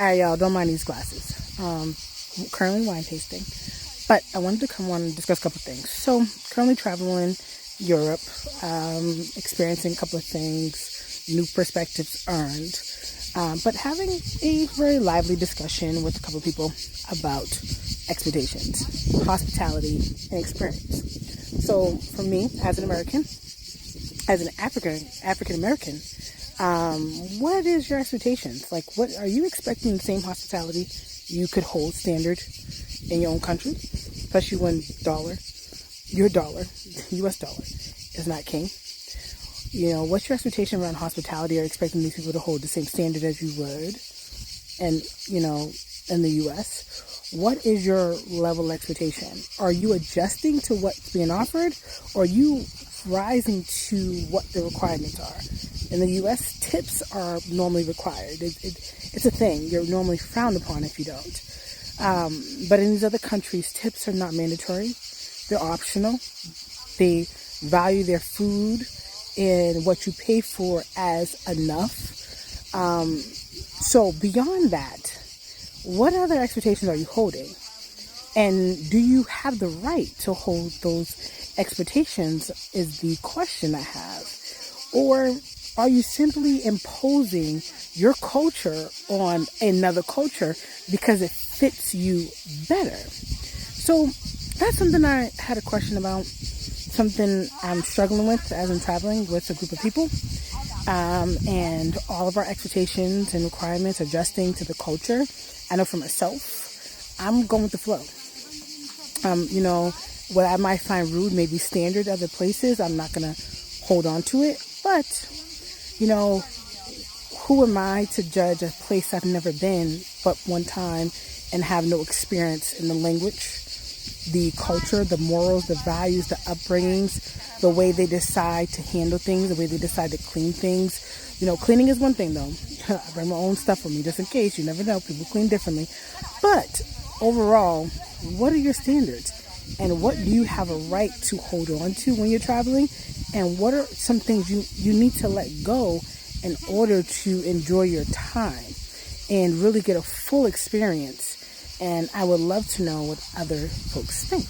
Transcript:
Alright, y'all, don't mind these glasses. Currently wine tasting, but I wanted to come on and discuss a couple of things. So, currently traveling Europe, experiencing a couple of things, new perspectives earned, but having a very lively discussion with a couple of people about expectations, hospitality, and experience. So, for me, as an American, as an African American, what is your expectations? Like, what are you expecting? The same hospitality you could hold standard in your own country, especially when your dollar, U.S. dollar, is not king. What's your expectation around hospitality? Are you expecting these people to hold the same standard as you would, and in the U.S.? What is your level of expectation? Are you adjusting to what's being offered, or are you rising to what the requirements are? In the U.S., tips are normally required. It's a thing. You're normally frowned upon if you don't. But in these other countries, tips are not mandatory. They're optional. They value their food and what you pay for as enough. So beyond that, what other expectations are you holding? And do you have the right to hold those expectations is the question I have. Or are you simply imposing your culture on another culture because it fits you better? So that's something I had a question about, something I'm struggling with as I'm traveling with a group of people. And all of our expectations and requirements adjusting to the culture. I know for myself, I'm going with the flow. What I might find rude may be standard other places. I'm not going to hold on to it. But, who am I to judge a place I've never been but one time and have no experience in the language, the culture, the morals, the values, the upbringings, the way they decide to handle things, the way they decide to clean things. Cleaning is one thing, though. I bring my own stuff with me just in case. You never know. People clean differently. But overall, what are your standards? And what do you have a right to hold on to when you're traveling? And what are some things you need to let go in order to enjoy your time and really get a full experience? And I would love to know what other folks think.